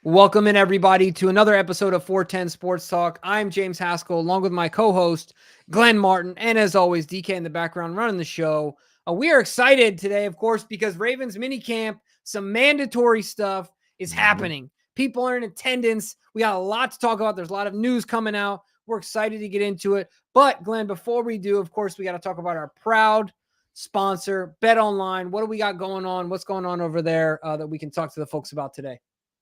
Welcome in, everybody, to another episode of 410 Sports Talk. I'm James Haskell, along with my co-host, Glenn Martin, and as always, DK in the background running the show. We are excited today, of course, because Ravens minicamp, some mandatory stuff is happening. People are in attendance. We got a lot to talk about. There's a lot of news coming out. We're excited to get into it. But, Glenn, before we do, of course, we got to talk about our proud sponsor, BetOnline. What do we got going on? What's going on over there that we can talk to the folks about today?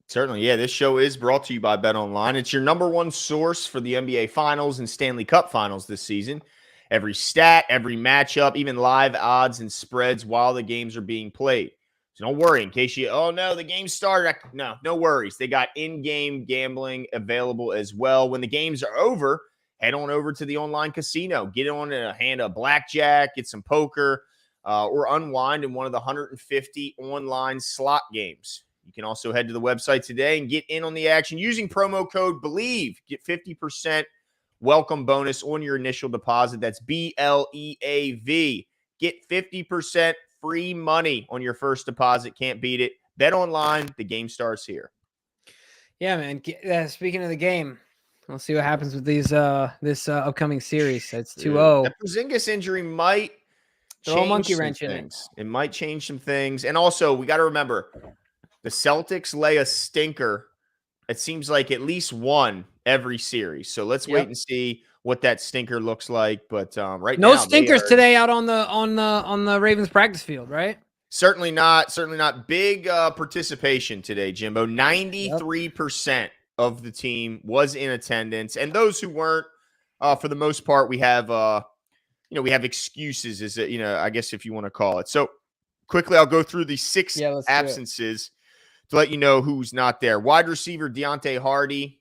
Certainly, yeah. This show is brought to you by BetOnline. It's your number one source for the NBA Finals and Stanley Cup Finals this season. Every stat, every matchup, even live odds and spreads while the games are being played. So don't worry in case the game started. No worries. They got in-game gambling available as well. When the games are over, head on over to the online casino. Get on a hand of blackjack, get some poker, or unwind in one of the 150 online slot games. You can also head to the website today and get in on the action using promo code BELIEVE. Get 50% welcome bonus on your initial deposit. That's BLEAV. Get 50% free money on your first deposit. Can't beat it. Bet online. The game starts here. Yeah, man. Speaking of the game, we'll see what happens with these this upcoming series. It's 2-0. That Porzingis injury might throw a monkey wrench in it. It might change some things. And also, we got to remember, the Celtics lay a stinker. It seems like at least one every series. So let's wait and see what that stinker looks like. But right now, no stinkers today out on the Ravens practice field, right? Certainly not. Certainly not. Big participation today, Jimbo. 93% of the team was in attendance, and those who weren't, for the most part, we have we have excuses. Is it I guess if you want to call it. So quickly, I'll go through the six absences to let you know who's not there. Wide receiver Deontay Hardy,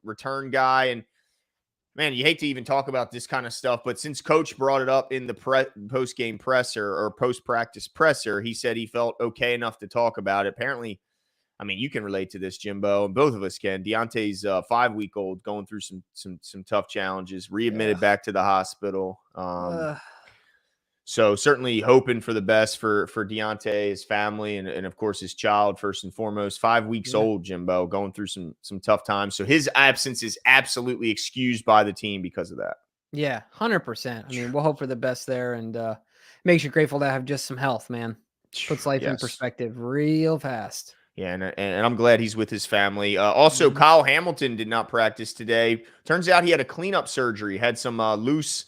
return guy. And, man, you hate to even talk about this kind of stuff, but since Coach brought it up in the post-game presser or post-practice presser, he said he felt okay enough to talk about it. Apparently, I mean, you can relate to this, Jimbo, and both of us can. Deontay's 5-week-old going through some tough challenges, readmitted back to the hospital. So certainly hoping for the best for Deontay, his family, and of course his child first and foremost. 5 weeks old, Jimbo, going through some tough times. So his absence is absolutely excused by the team because of that. Yeah, 100%. I mean, we'll hope for the best there, and makes you grateful to have just some health, man. Puts life in perspective real fast. Yeah, and I'm glad he's with his family. Also, Kyle Hamilton did not practice today. Turns out he had a cleanup surgery, had some loose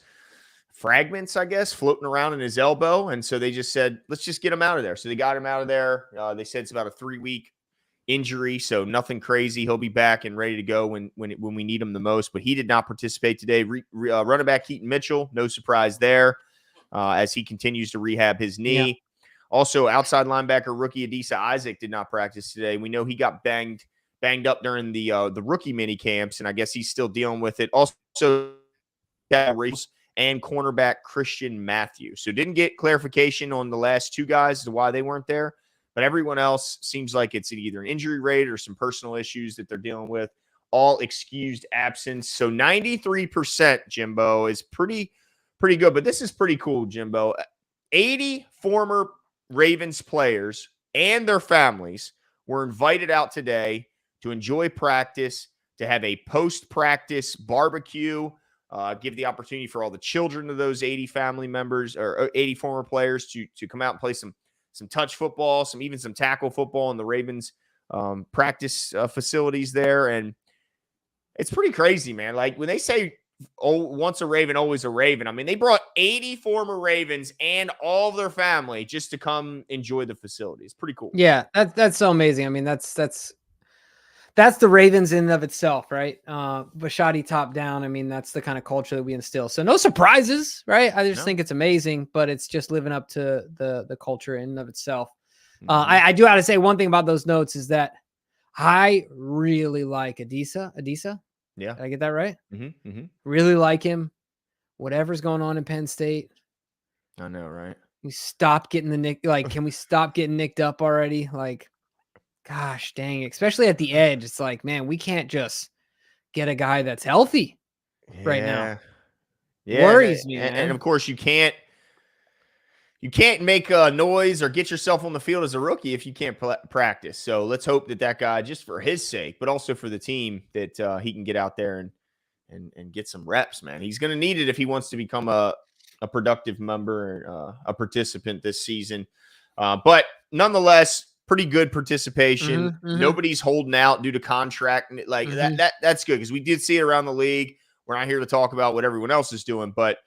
fragments, I guess, floating around in his elbow. And so they just said, let's just get him out of there. So they got him out of there. They said it's about a 3-week injury, so nothing crazy. He'll be back and ready to go when we need him the most. But he did not participate today. Running back Keaton Mitchell, no surprise there, as he continues to rehab his knee. Yeah. Also, outside linebacker rookie Adisa Isaac did not practice today. We know he got banged up during the rookie mini camps, and I guess he's still dealing with it. Also, and cornerback Christian Matthews. So didn't get clarification on the last two guys as to why they weren't there, but everyone else seems like it's either an injury rate or some personal issues that they're dealing with. All excused absence. So 93%, Jimbo, is pretty good, but this is pretty cool, Jimbo. 80 former Ravens players and their families were invited out today to enjoy practice, to have a post-practice barbecue, give the opportunity for all the children of those 80 family members or 80 former players to come out and play some touch football, even some tackle football in the Ravens practice facilities there. And it's pretty crazy, man. Like when they say, once a Raven, always a Raven. I mean, they brought 80 former Ravens and all of their family just to come enjoy the facility. It's pretty cool. Yeah, that's so amazing. I mean, that's the Ravens in and of itself, right? Bashotti top down. I mean, that's the kind of culture that we instill. So no surprises, right? I just think it's amazing, but it's just living up to the culture in and of itself. I do have to say one thing about those notes is that I really like Adisa. Yeah. Did I get that right? Really like him. Whatever's going on in Penn State. I know, right? We stop getting can we stop getting nicked up already? Like, gosh dang, especially at the edge. It's like, man, we can't just get a guy that's healthy right now. Yeah. Worries me, man. And of course you can't you can't make a noise or get yourself on the field as a rookie if you can't practice. So let's hope that guy, just for his sake, but also for the team, that he can get out there and get some reps, man. He's going to need it if he wants to become a productive member, a participant this season. But nonetheless, pretty good participation. Nobody's holding out due to contract. Like that's good, because we did see it around the league. We're not here to talk about what everyone else is doing, but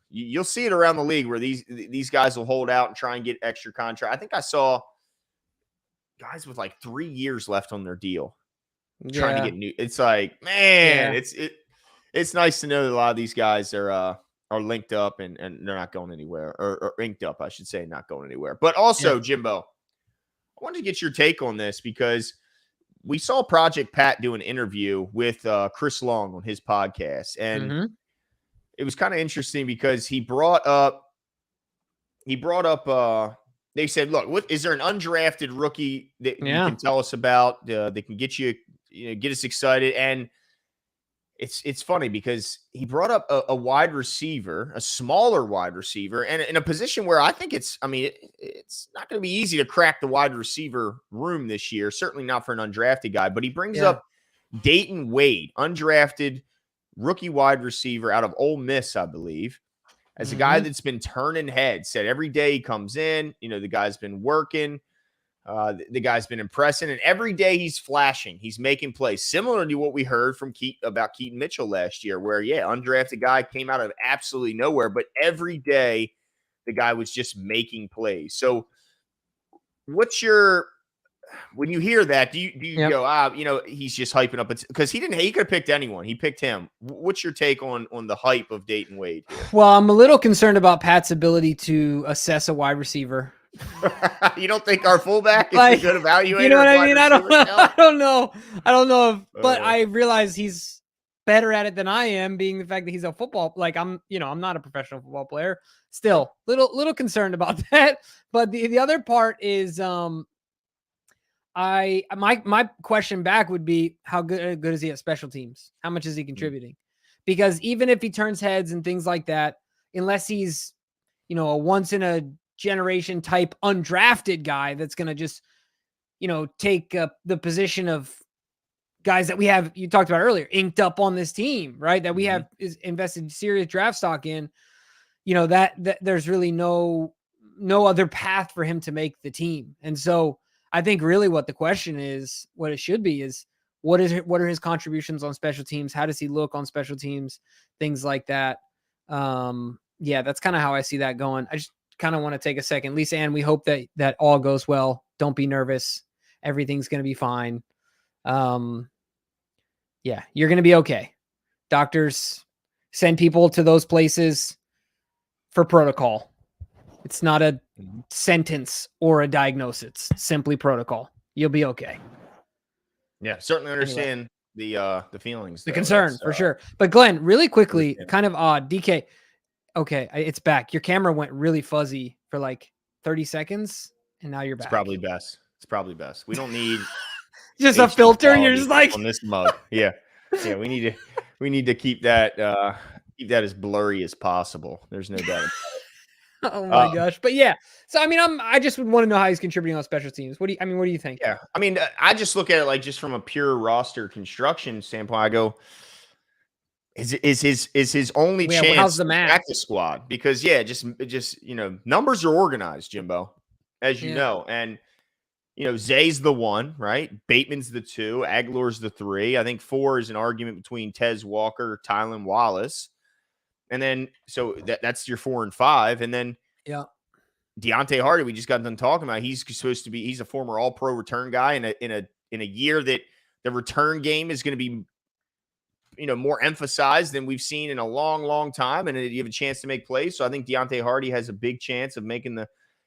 you'll see it around the league where these guys will hold out and try and get extra contract. I think I saw guys with like 3 years left on their deal trying to get new. It's like, man, it's nice to know that a lot of these guys are linked up and they're not going anywhere, or inked up, I should say, not going anywhere. But also, Jimbo, I wanted to get your take on this, because we saw Project Pat do an interview with Chris Long on his podcast, and it was kind of interesting because he brought up. They said, "Look, is there an undrafted rookie that you can tell us about that can get get us excited?" And it's funny because he brought up a wide receiver, a smaller wide receiver, and in a position where I think it's not going to be easy to crack the wide receiver room this year. Certainly not for an undrafted guy. But he brings up Dayton Wade, undrafted rookie wide receiver out of Ole Miss, I believe, as a guy that's been turning heads. Said every day he comes in, the guy's been working. The guy's been impressing, and every day he's flashing. He's making plays, similar to what we heard from about Keaton Mitchell last year, where, undrafted guy came out of absolutely nowhere, but every day the guy was just making plays. So when you hear that, do you go, he's just hyping up? Because he could have picked anyone. He picked him. What's your take on the hype of Dayton Wade here? Well, I'm a little concerned about Pat's ability to assess a wide receiver. You don't think our fullback is a good evaluator? You know what I mean? I don't know. But I realize he's better at it than I am, being the fact that he's a football. Like I'm not a professional football player. Still, little concerned about that. But the other part is, my question back would be, how good is he at special teams? How much is he contributing? Because even if he turns heads and things like that, unless he's, a once in a generation type undrafted guy that's going to just, take the position of guys that we have, you talked about earlier, inked up on this team, right? That we have is invested serious draft stock in, that there's really no other path for him to make the team. And so I think really what the question is, what it should be is, what are his contributions on special teams? How does he look on special teams? Things like that. That's kind of how I see that going. I just kind of want to take a second. Lisa Ann, we hope that all goes well. Don't be nervous. Everything's going to be fine. You're going to be okay. Doctors send people to those places for protocol. It's not a sentence or a diagnosis. It's simply protocol. You'll be okay. Yeah, certainly understand the feelings. The concern, for sure. But Glenn, really quickly, kind of odd. DK, okay, it's back. Your camera went really fuzzy for like 30 seconds, and now you're back. It's probably best. We don't need just a filter. And you're just like on this mug. Yeah. We need to keep that as blurry as possible. There's no doubt. Oh my gosh. But so I just would want to know how he's contributing on special teams. What do you think? Yeah. I just look at it like just from a pure roster construction standpoint. I go, is his only chance how's the to math? crack the squad? Because just numbers are organized, Jimbo, as you know. And Zay's the 1, right? Bateman's the 2, Aguilar's the 3. I think 4 is an argument between Tez Walker, Tylan Wallace. And then, so that's your 4 and 5. And then Deontay Hardy, we just got done talking about. He's a former All-Pro return guy in a year that the return game is going to be, more emphasized than we've seen in a long, long time. And you have a chance to make plays. So I think Deontay Hardy has a big chance of making the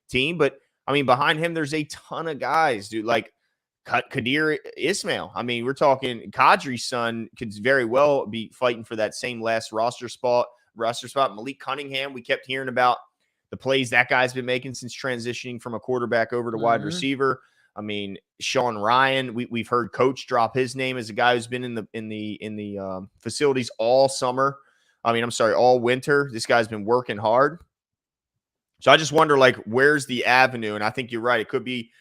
team. But behind him, there's a ton of guys, dude. Like Kadir Ismail. We're talking Kadri's son could very well be fighting for that same last roster spot. Malik Cunningham, we kept hearing about the plays that guy's been making since transitioning from a quarterback over to wide receiver. Sean Ryan, we've heard Coach drop his name as a guy who's been in the facilities all summer. All winter. This guy's been working hard. So I just wonder, like, where's the avenue? And I think you're right. It could be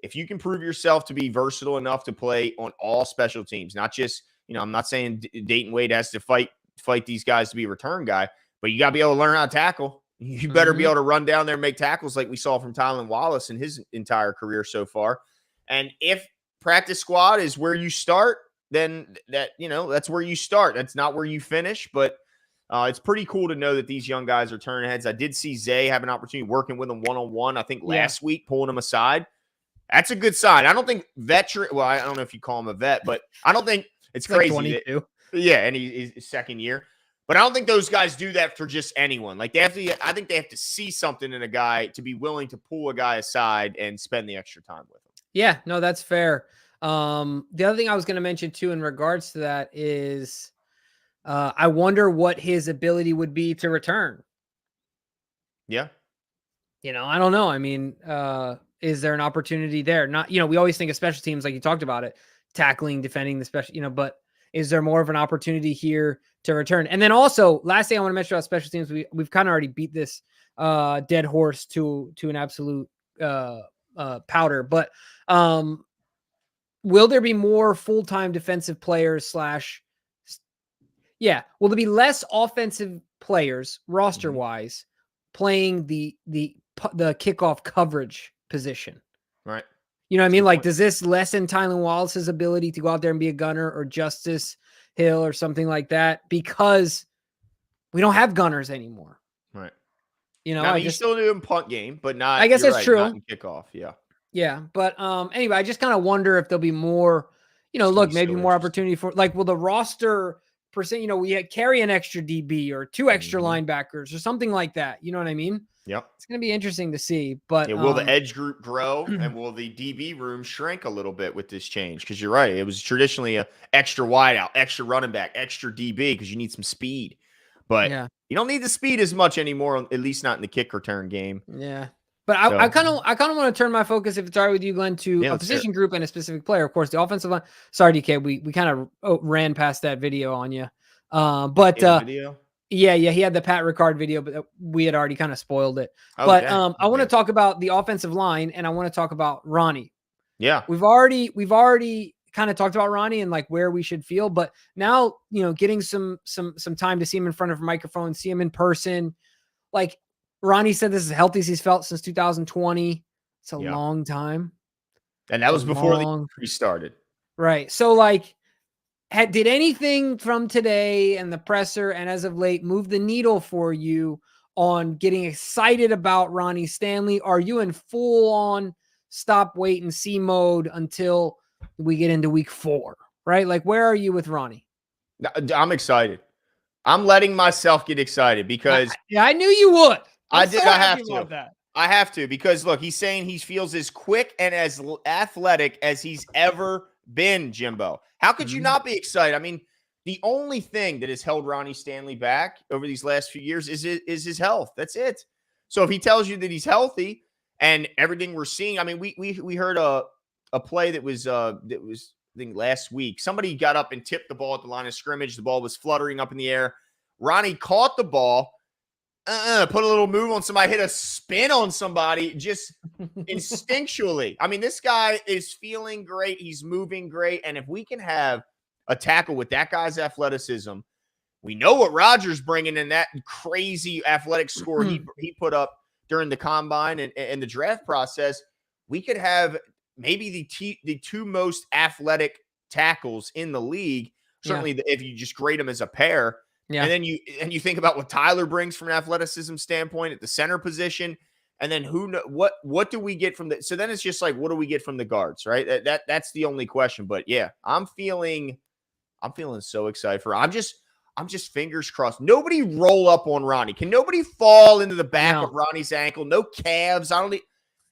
if you can prove yourself to be versatile enough to play on all special teams, not just, I'm not saying Dayton Wade has to fight these guys to be a return guy, but you got to be able to learn how to tackle. You better be able to run down there and make tackles like we saw from Tylan Wallace in his entire career so far. And if practice squad is where you start, then that's where you start. That's not where you finish, but it's pretty cool to know that these young guys are turning heads. I did see Zay have an opportunity working with him one-on-one, I think last week, pulling him aside. That's a good sign. I don't think veteran. Well, I don't know if you call him a vet, but I don't think it's crazy. Like 22. And he's his second year. But I don't think those guys do that for just anyone. Like I think they have to see something in a guy to be willing to pull a guy aside and spend the extra time with him. Yeah, no, that's fair. The other thing I was going to mention too, in regards to that is, I wonder what his ability would be to return. Yeah. I don't know. I mean, is there an opportunity there? Not, we always think of special teams, like you talked about it, tackling, defending the special, but is there more of an opportunity here to return? And then also, last thing I want to mention about special teams, we've kind of already beat this dead horse to an absolute powder, but will there be more full-time defensive players will there be less offensive players roster-wise playing the kickoff coverage position? Right. You know what I mean? Like, does this lessen Tylan Wallace's ability to go out there and be a gunner, or Justice Hill or something like that? Because we don't have gunners anymore. Right. You still do in punt game, but not. I guess that's true. Not in kickoff. Yeah. Yeah. But anyway, I just kind of wonder if there'll be more, maybe more opportunity for, like, will the roster percent, we carry an extra DB or two extra linebackers or something like that. You know what I mean? Yep. It's going to be interesting to see, but will the edge group grow and will the DB room shrink a little bit with this change? Because you're right. It was traditionally a extra wideout, extra running back, extra DB, because you need some speed, but you don't need the speed as much anymore, at least not in the kick return game. Yeah. But I kind of want to turn my focus, if it's all right with you, Glenn, to a position group and a specific player. Of course, the offensive line. Sorry, DK, we kind of ran past that video on you. Video? Yeah, he had the Pat Ricard video, but we had already kind of spoiled it. Okay. But I want to talk about the offensive line, and I want to talk about Ronnie. Yeah. We've already kind of talked about Ronnie and like where we should feel, but now, getting some time to see him in front of a microphone, see him in person. Like Ronnie said, this is the healthiest he's felt since 2020. It's a long time. And that was before the injury started. Right. So like, did anything from today and the presser and as of late move the needle for you on getting excited about Ronnie Stanley? Are you in full on stop, wait, and see mode until we get into week 4, right? Like, where are you with Ronnie? I'm excited. I'm letting myself get excited because I knew you would. I have to, because look, he's saying he feels as quick and as athletic as he's ever been, Jimbo. How could you not be excited? I mean, the only thing that has held Ronnie Stanley back over these last few years is his health. That's it. So if he tells you that he's healthy and everything we're seeing, I mean, we heard a play that was I think last week. Somebody got up and tipped the ball at the line of scrimmage. The ball was fluttering up in the air. Ronnie caught the ball, put a little move on somebody, hit a spin on somebody, just instinctually. I mean, this guy is feeling great. He's moving great. And if we can have a tackle with that guy's athleticism, we know what Rodgers bringing in, that crazy athletic score he put up during the combine and the draft process. We could have maybe the two most athletic tackles in the league. Certainly, if you just grade them as a pair. Yeah. And then you think about what Tyler brings from an athleticism standpoint at the center position, and then what do we get from the? So then it's just like, what do we get from the guards, right? That's the only question. But yeah, I'm feeling so excited for. I'm just fingers crossed. Nobody roll up on Ronnie. Can nobody fall into the back of Ronnie's ankle? No calves.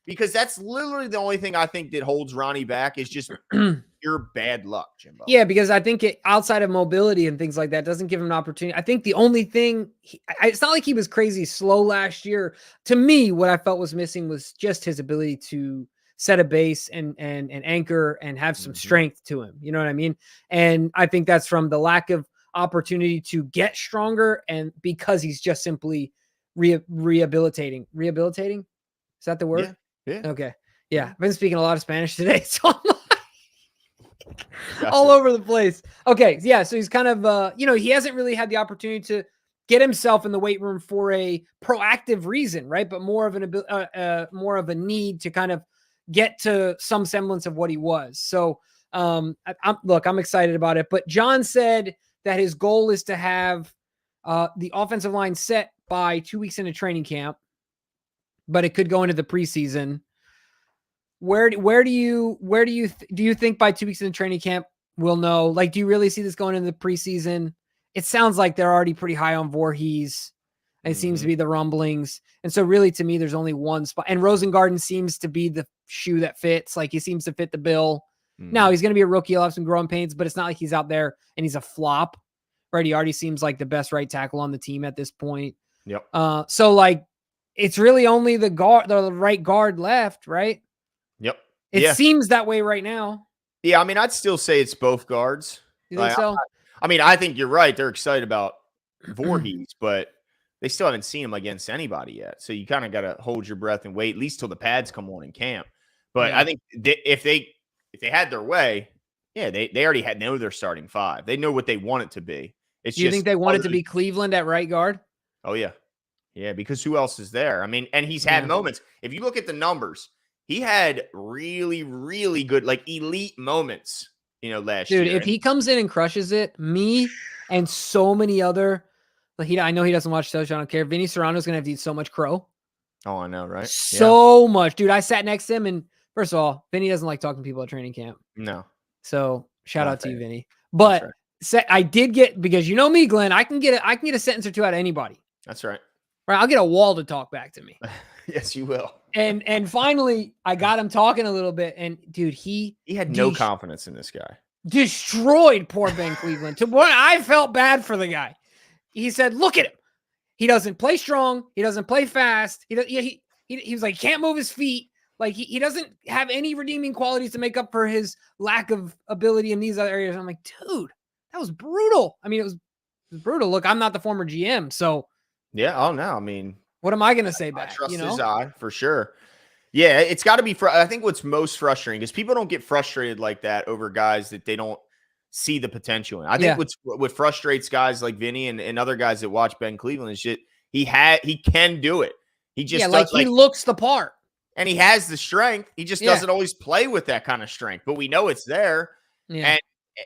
Because that's literally the only thing I think that holds Ronnie back is just pure bad luck, Jimbo. Yeah, because I think outside of mobility and things like that doesn't give him an opportunity. I think the only thing, it's not like he was crazy slow last year. To me, what I felt was missing was just his ability to set a base and anchor and have some strength to him. You know what I mean? And I think that's from the lack of opportunity to get stronger, and because he's just simply rehabilitating. Rehabilitating? Is that the word? Yeah. Okay. Yeah. I've been speaking a lot of Spanish today, so I'm Gotcha. all over the place. Okay. Yeah. So he's kind of, he hasn't really had the opportunity to get himself in the weight room for a proactive reason, right? But more of a need to kind of get to some semblance of what he was. So, I'm excited about it. But John said that his goal is to have the offensive line set by 2 weeks into training camp, but it could go into the preseason. Where do you think by 2 weeks into training camp we'll know? Like, do you really see this going into the preseason? It sounds like they're already pretty high on Voorhees. It seems to be the rumblings. And so really to me, there's only one spot. And Rosengarten seems to be the shoe that fits. Like he seems to fit the bill. Now he's going to be a rookie. He'll have some growing pains, but it's not like he's out there and he's a flop, right? He already seems like the best right tackle on the team at this point. Yep. So like it's really only the right guard left, right? Yep. It seems that way right now. Yeah. I mean, I'd still say it's both guards. You think so? I think you're right. They're excited about Voorhees, but they still haven't seen him against anybody yet. So you kind of got to hold your breath and wait at least till the pads come on in camp. But I think if they had their way, they already know their starting five. They know what they want it to be. Do you think they want it to be Cleveland at right guard? Oh, yeah. Yeah, because who else is there? I mean, and he's had moments. If you look at the numbers, he had really, really good, like elite moments, last year. Dude, if he comes in and crushes it, me and so many other, I know he doesn't watch shows, I don't care. Vinny Serrano's going to have to eat so much crow. Oh, I know, right? So much. Dude, I sat next to him, and first of all, Vinny doesn't like talking to people at training camp. No. So shout out to you, Vinny. But I did get, because you know me, Glenn, I can get a sentence or two out of anybody. That's right. Right, I'll get a wall to talk back to me. Yes, you will. And finally, I got him talking a little bit, and dude, he had no confidence in this guy. Destroyed poor Ben Cleveland. To what I felt bad for the guy. He said, "Look at him. He doesn't play strong. He doesn't play fast. He was like, he can't move his feet. Like he doesn't have any redeeming qualities to make up for his lack of ability in these other areas." I'm like, dude, that was brutal. I mean, it was brutal. Look, I'm not the former GM, so yeah. Oh no, I mean, what am I going to say back? I trust his eye for sure. Yeah, it's got to be. I think what's most frustrating is people don't get frustrated like that over guys that they don't see the potential in. I think what frustrates guys like Vinny and other guys that watch Ben Cleveland is just he can do it. He just he looks the part, and he has the strength. He just doesn't always play with that kind of strength, but we know it's there. Yeah. And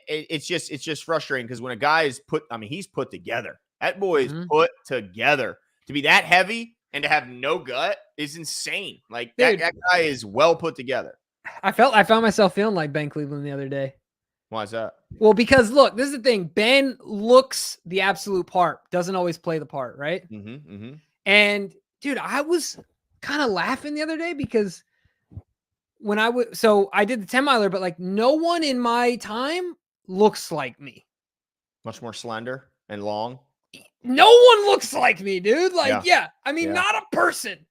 it's just frustrating because when a guy is he's put together. That boy is put together. To be that heavy and to have no gut is insane. Like that guy is well put together. I found myself feeling like Ben Cleveland the other day. Why is that? Well, because look, this is the thing. Ben looks the absolute part, doesn't always play the part, right? And dude, I was kind of laughing the other day because when I did the 10-miler, but like no one in my time looks like me. Much more slender and long. No one looks like me, dude. Like, I mean, not a person.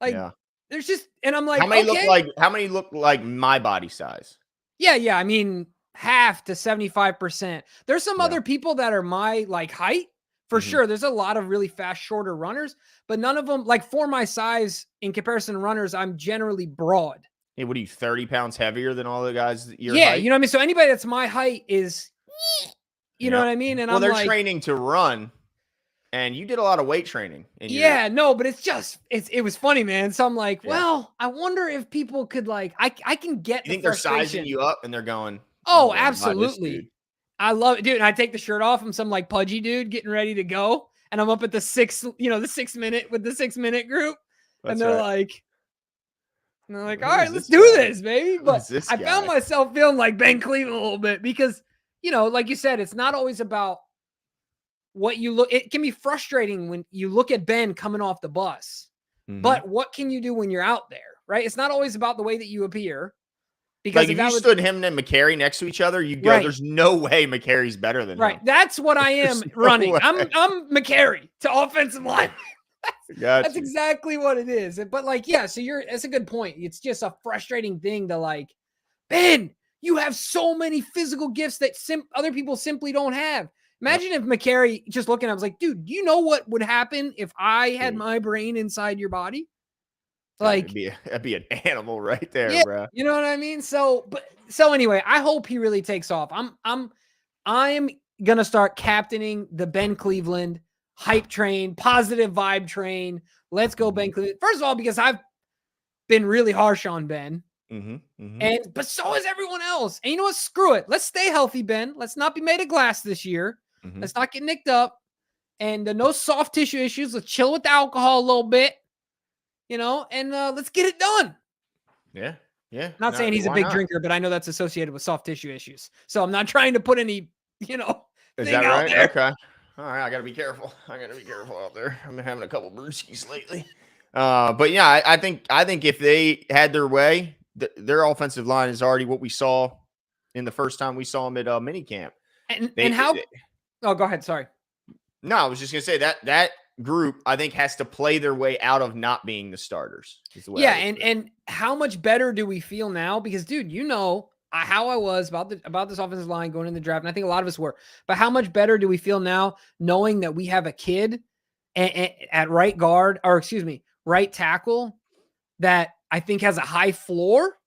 Like, there's just, and I'm like, how many look like my body size? Yeah. I mean, half to 75%. There's some other people that are my like height for sure. There's a lot of really fast, shorter runners, but none of them, like for my size in comparison to runners, I'm generally broad. Hey, what are you, 30 pounds heavier than all the guys your height? height? You know what I mean? So anybody that's my height is, you know what I mean? And they're training to run. And you did a lot of weight training. But it's just, it was funny, man. So I'm like, well, I wonder if people could like, I can get you think they're sizing you up and they're going, oh, absolutely. I love it, dude. And I take the shirt off. I'm some like pudgy dude getting ready to go. And I'm up at the 6 minute with the 6 minute group. And they're like, all right, let's do this, baby. But I found myself feeling like Ben Cleveland a little bit because, like you said, it's not always about what you look. It can be frustrating when you look at Ben coming off the bus, but what can you do when you're out there, right? It's not always about the way that you appear. Because like if you stood him and McCary next to each other, you go, there's no way McCary's better than him. That's what I am running. I'm McCary to offensive line. That's exactly what it is. But like, so that's a good point. It's just a frustrating thing to like, Ben, you have so many physical gifts that other people simply don't have. Imagine if McCary just looking, I was like, dude, you know what would happen if I had my brain inside your body? Like, that'd be an animal right there, yeah, bro. you know what I mean? So anyway, I hope he really takes off. I'm gonna start captaining the Ben Cleveland hype train, positive vibe train. Let's go, Ben Cleveland. First of all, because I've been really harsh on Ben. But so is everyone else. And you know what? Screw it. Let's stay healthy, Ben. Let's not be made of glass this year. Let's not get nicked up. And no soft tissue issues. Let's chill with the alcohol a little bit, and let's get it done. Yeah. Not saying he's a big drinker, but I know that's associated with soft tissue issues. So I'm not trying to put any, Is thing that out right? there. Okay. All right. I got to be careful. Out there. I've been having a couple brewskis lately. But yeah, I think if they had their way, their offensive line is already what we saw in the first time we saw them at minicamp. Oh, go ahead. Sorry. No, I was just gonna say that group I think has to play their way out of not being the starters. Yeah, and how much better do we feel now? Because, dude, how I was about this offensive line going in the draft, and I think a lot of us were. But how much better do we feel now knowing that we have a kid at right guard, or excuse me, right tackle, that I think has a high floor.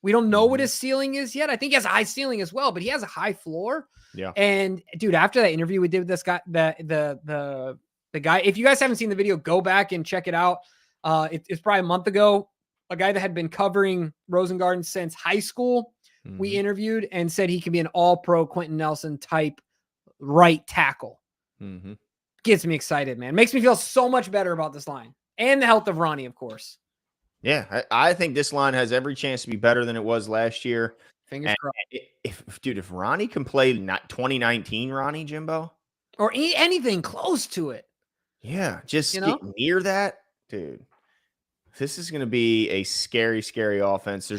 We don't know what his ceiling is yet. I think he has a high ceiling as well, but he has a high floor. Yeah. And dude, after that interview we did with this guy, the guy, if you guys haven't seen the video, go back and check it out. It's probably a month ago. A guy that had been covering Rosengarten since high school, we interviewed and said he could be an all-pro Quentin Nelson type right tackle. Gets me excited, man. Makes me feel so much better about this line and the health of Ronnie, of course. Yeah, I think this line has every chance to be better than it was last year. Fingers crossed. If Ronnie can play 2019 Ronnie, Jimbo, or anything close to it. Yeah, just get near that, dude. This is going to be a scary, scary offense.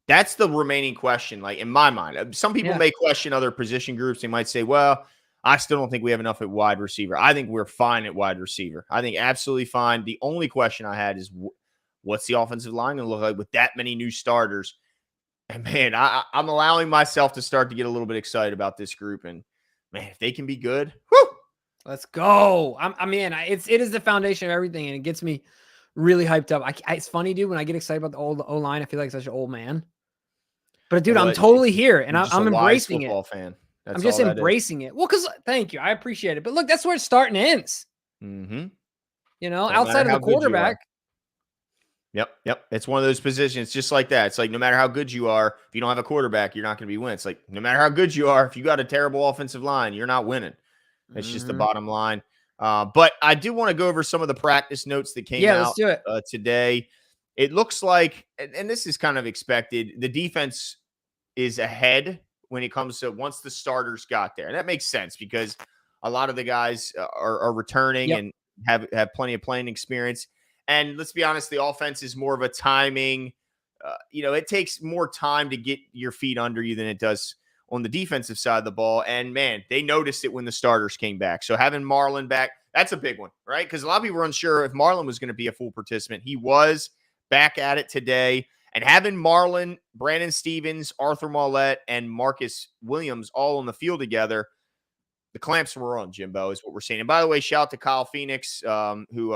That's the remaining question. Like in my mind, some people may question other position groups. They might say, well, I still don't think we have enough at wide receiver. I think we're fine at wide receiver. I think absolutely fine. The only question I had is what's the offensive line going to look like with that many new starters? And man, I'm allowing myself to start to get a little bit excited about this group. And man, if they can be good, whoo! Let's go. It is the foundation of everything, and it gets me really hyped up. It's funny, dude, when I get excited about the old O-line, I feel like such an old man. But dude, I'm totally here, and I'm embracing it. Fan. I'm just embracing it. Well, because thank you, I appreciate it. But look, that's where it starts and ends. Outside of the quarterback. Yep. It's one of those positions just like that. It's like no matter how good you are, if you don't have a quarterback, you're not going to be winning. It's like no matter how good you are, if you got a terrible offensive line, you're not winning. It's just the bottom line. But I do want to go over some of the practice notes that came out today. It looks like, and this is kind of expected, the defense is ahead when it comes to once the starters got there. And that makes sense because a lot of the guys are returning and have plenty of playing experience. And let's be honest, the offense is more of a timing. It takes more time to get your feet under you than it does on the defensive side of the ball. And man, they noticed it when the starters came back. So having Marlon back, that's a big one, right? Because a lot of people were unsure if Marlon was going to be a full participant. He was back at it today. And having Marlon, Brandon Stevens, Arthur Maulet, and Marcus Williams all on the field together, the clamps were on, Jimbo, is what we're seeing. And by the way, shout out to Kyle Phoenix, who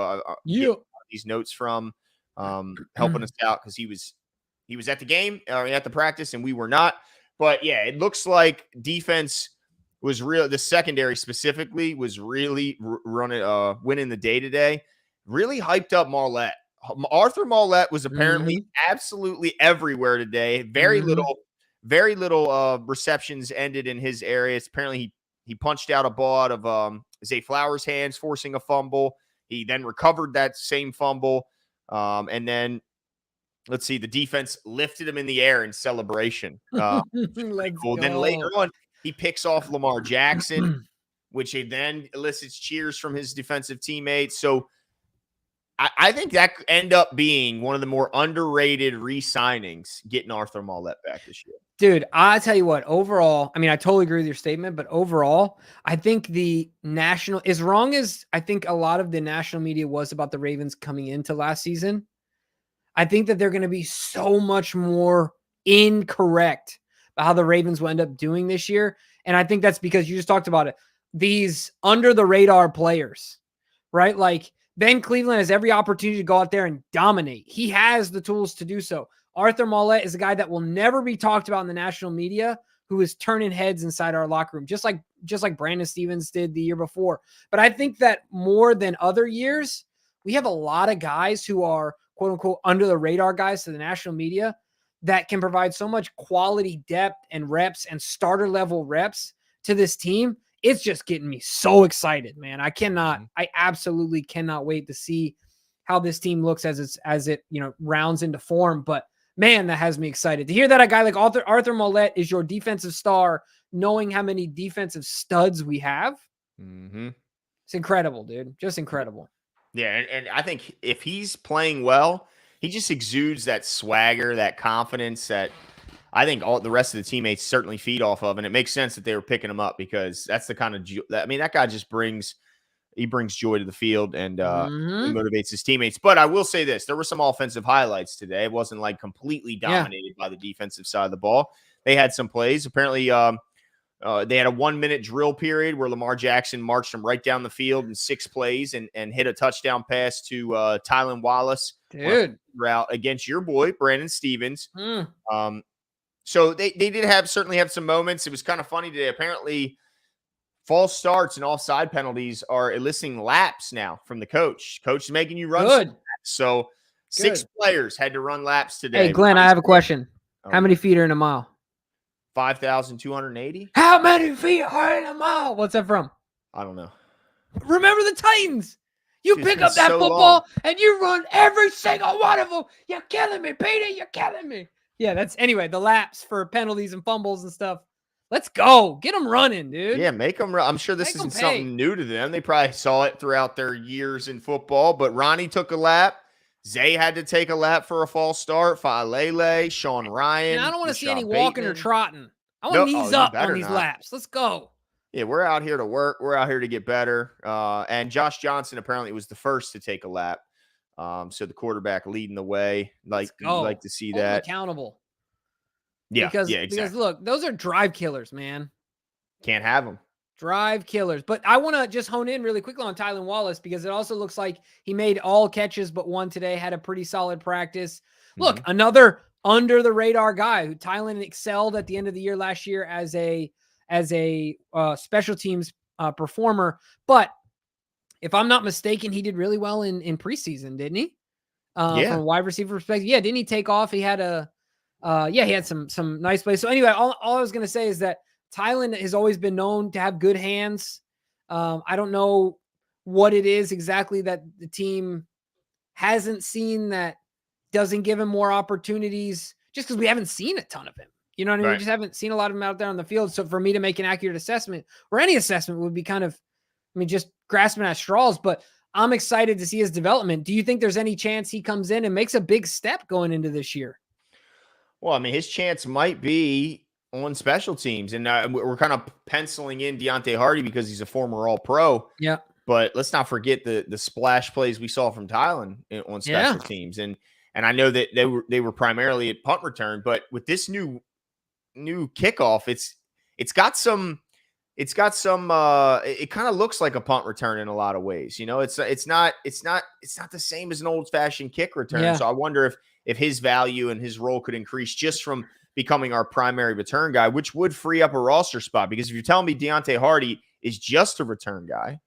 these notes from helping us out because he was at the game or at the practice and we were not. But yeah, it looks like defense was real. The secondary specifically was really winning the day today. Really hyped up Maulet. Arthur Maulet was apparently absolutely everywhere today. Very little receptions ended in his areas. Apparently he punched out a ball out of Zay Flowers' hands, forcing a fumble. He then recovered that same fumble. And then, let's see, the defense lifted him in the air in celebration. Cool. Then later on, he picks off Lamar Jackson, which he then elicits cheers from his defensive teammates. So I think that could end up being one of the more underrated re-signings, getting Arthur Maulet back this year. Dude, I tell you what, overall, I totally agree with your statement, but overall, I think the national, as wrong as I think a lot of the national media was about the Ravens coming into last season, I think that they're going to be so much more incorrect about how the Ravens will end up doing this year. And I think that's because you just talked about it. these under the radar players, right? Like Ben Cleveland has every opportunity to go out there and dominate. He has the tools to do so. Arthur Maulet is a guy that will never be talked about in the national media, who is turning heads inside our locker room, just like Brandon Stevens did the year before. But I think that more than other years, we have a lot of guys who are quote unquote under the radar guys to the national media that can provide so much quality depth and reps and starter level reps to this team. It's just getting me so excited, man. I absolutely cannot wait to see how this team looks as it rounds into form. But man, that has me excited to hear that a guy like Arthur Maulet is your defensive star, knowing how many defensive studs we have. Mm-hmm. It's incredible, dude. Just incredible. Yeah. And I think if he's playing well, he just exudes that swagger, that confidence that I think all the rest of the teammates certainly feed off of. And it makes sense that they were picking him up because that's the kind of, that guy just brings joy to the field and he motivates his teammates. But I will say this, there were some offensive highlights today. It wasn't like completely dominated by the defensive side of the ball. They had some plays. Apparently they had a 1-minute drill period where Lamar Jackson marched them right down the field in 6 plays and hit a touchdown pass to Tylan Wallace. Dude. Route against your boy, Brandon Stevens. So they did certainly have some moments. It was kind of funny today. Apparently, false starts and offside penalties are eliciting laps now from the coach. Coach is making you run. Good. So 6 players had to run laps today. Hey, Glenn, I have a question. How many feet are in a mile? 5,280. How many feet are in a mile? What's that from? I don't know. Remember the Titans. You pick up that football and you run every single one of them. You're killing me, Peter. You're killing me. Yeah, anyway, the laps for penalties and fumbles and stuff. Let's go. Get them running, dude. Yeah, make them run. I'm sure this isn't something new to them. They probably saw it throughout their years in football, but Ronnie took a lap. Zay had to take a lap for a false start. Falele, Sean Ryan. And I don't want to see any walking or trotting. I want to knees up on these laps. Let's go. Yeah, we're out here to work. We're out here to get better. And Josh Johnson apparently was the first to take a lap. So the quarterback leading the way. Like to see that. Accountable. Yeah, exactly. Because look, those are drive killers, man. Can't have them. Drive killers. But I want to just hone in really quickly on Tylan Wallace because it also looks like he made all catches but one today, had a pretty solid practice. Look, another under the radar guy who Tylan excelled at the end of the year last year as a special teams performer. But if I'm not mistaken, he did really well in preseason, didn't he? From a wide receiver perspective. Yeah, didn't he take off? He had he had some nice plays. So anyway, all I was going to say is that Tylan has always been known to have good hands. I don't know what it is exactly that the team hasn't seen that doesn't give him more opportunities just because we haven't seen a ton of him. You know what I mean? We just haven't seen a lot of him out there on the field. So for me to make an accurate assessment or any assessment would be just grasping at straws, but I'm excited to see his development. Do you think there's any chance he comes in and makes a big step going into this year? Well, I mean, his chance might be on special teams, and we're kind of penciling in Deontay Hardy because he's a former All-Pro. Yeah. But let's not forget the splash plays we saw from Tylan on special teams. And I know that they were primarily at punt return, but with this new kickoff, it kind of looks like a punt return in a lot of ways. You know, it's not the same as an old fashioned kick return. Yeah. So I wonder if his value and his role could increase just from becoming our primary return guy, which would free up a roster spot. Because if you're telling me Deontay Hardy is just a return guy,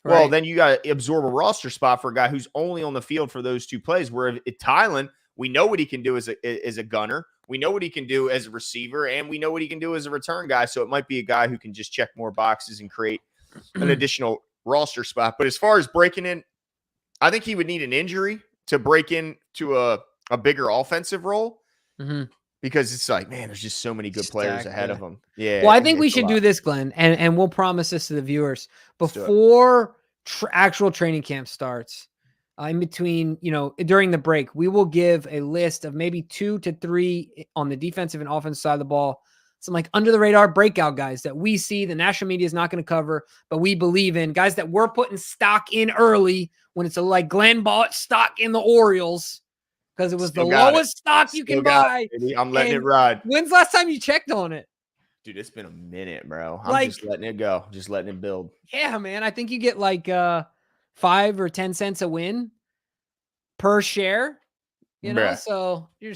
well, then you got to absorb a roster spot for a guy who's only on the field for those 2 plays. Where at Tylan, we know what he can do as a gunner. We know what he can do as a receiver, and we know what he can do as a return guy. So it might be a guy who can just check more boxes and create an additional roster spot. But as far as breaking in, I think he would need an injury to break into a bigger offensive role. Because it's like, man, there's just so many good players ahead of him. Yeah. Well, I think we should do this, Glenn, and we'll promise this to the viewers before actual training camp starts. In between, during the break, we will give a list of maybe 2 to 3 on the defensive and offensive side of the ball. Some like under the radar breakout guys that we see the national media is not going to cover, but we believe in guys that we're putting stock in early when it's like Glenn bought stock in the Orioles. Because it was the lowest stock you can buy. I'm letting it ride. When's the last time you checked on it? Dude, it's been a minute, bro. I'm Like, just letting it go. Just letting it build. yeah, man. I think you get like 5 or 10 cents a win per share, Bruh. so you're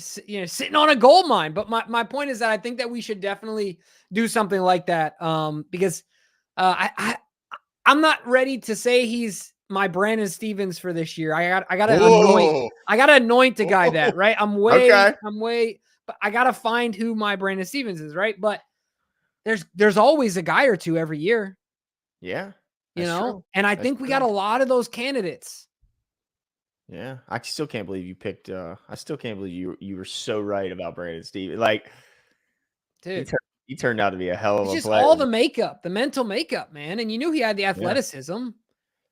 sitting on a gold mine. But my point is that I think that we should definitely do something like that. Because I'm not ready to say he's my Brandon Stevens for this year. I gotta anoint a guy that, right? Okay. But I gotta find who my Brandon Stevens is, right? But there's always a guy or two every year, Yeah. That's true. and I That's think we true. got a lot of those candidates. Yeah. I still can't believe you picked I still can't believe you were so right about Brandon Stevens. Like Dude, he turned out to be a hell of it's a just player. all the makeup, the mental makeup, man. And you knew he had the Yeah. athleticism.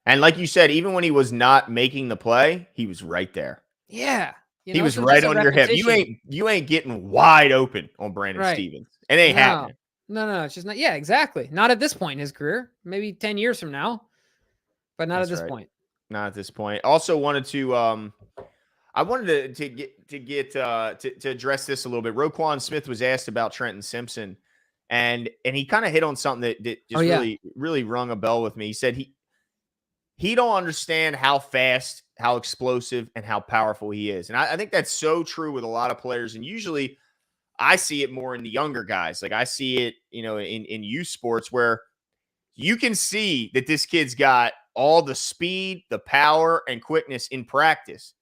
And like you said, even when he was not making the play, he was right there. Yeah. He was so right just a on your hip. repetition. You ain't getting wide open on Brandon Right. Stevens. It ain't happening. No. It's just not. Yeah, exactly. Not at this point in his career. Maybe 10 years from now, but not That's at this right. point. Not at this point. Also wanted to I wanted to address this a little bit. Roquan Smith was asked about Trenton Simpson, and he kind of hit on something that just really rung a bell with me. He said he don't understand how fast, how explosive, and how powerful he is. And I think that's so true with a lot of players. And usually I see it more in the younger guys. Like I see it, in youth sports where you can see that this kid's got all the speed, the power, and quickness in practice.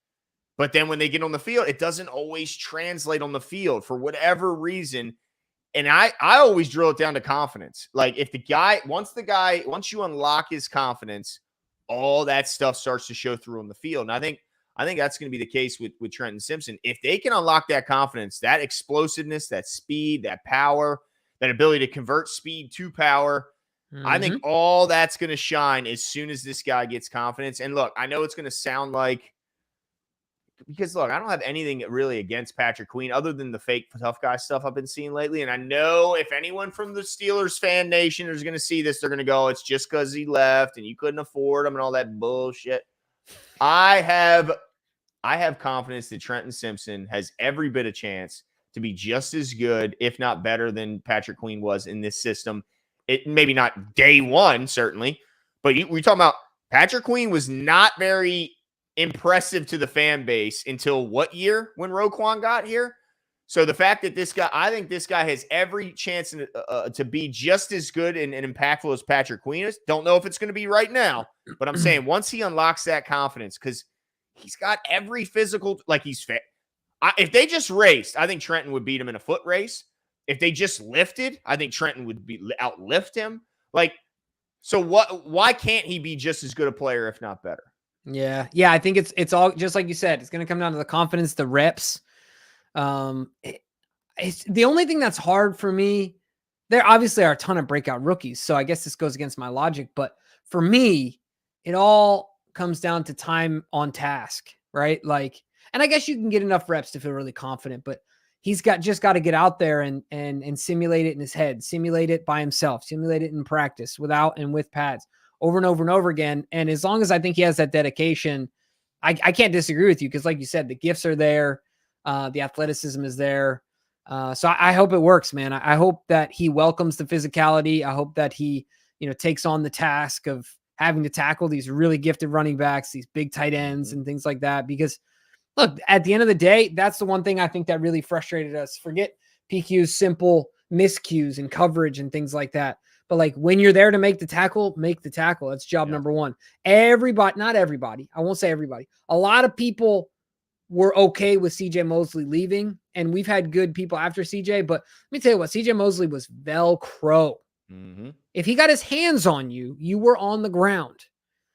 But then when they get on the field, it doesn't always translate on the field for whatever reason. And I always drill it down to confidence. Like if once you unlock his confidence, all that stuff starts to show through on the field. And I think that's going to be the case with Trenton Simpson. If they can unlock that confidence, that explosiveness, that speed, that power, that ability to convert speed to power, I think all that's going to shine as soon as this guy gets confidence. And look, I know it's going to sound like, because look, I don't have anything really against Patrick Queen other than the fake tough guy stuff I've been seeing lately. And I know if anyone from the Steelers fan nation is going to see this, they're going to go, it's just because he left and you couldn't afford him and all that bullshit. I have confidence that Trenton Simpson has every bit of chance to be just as good, if not better, than Patrick Queen was in this system. It maybe not day one, certainly, but we're talking about Patrick Queen was not very impressive to the fan base until what year when Roquan got here? So the fact that I think this guy has every chance to be just as good and impactful as Patrick Queen is. Don't know if it's going to be right now, but I'm saying once he unlocks that confidence, because he's got every physical, like he's fit. If they just raced, I think Trenton would beat him in a foot race. If they just lifted, I think Trenton would outlift him. So why can't he be just as good a player, if not better? Yeah. I think it's all just like you said. It's going to come down to the confidence, the reps. It's the only thing that's hard for me. There obviously are a ton of breakout rookies, so I guess this goes against my logic. But for me, it all comes down to time on task, right? And I guess you can get enough reps to feel really confident, but he's got to get out there and simulate it in his head, simulate it by himself, simulate it in practice without and with pads over and over and over again. And as long as I think he has that dedication, I can't disagree with you because, like you said, the gifts are there, the athleticism is there. So I hope it works, man. I hope that he welcomes the physicality. I hope that he, takes on the task of having to tackle these really gifted running backs, these big tight ends and things like that. Because look, at the end of the day, that's the one thing I think that really frustrated us. Forget PQ's simple miscues and coverage and things like that. But when you're there to make the tackle, make the tackle. That's job number one. Everybody, not everybody. I won't say everybody. A lot of people were okay with CJ Mosley leaving, and we've had good people after CJ. But let me tell you what, CJ Mosley was Velcro. Mm-hmm. If he got his hands on you, you were on the ground.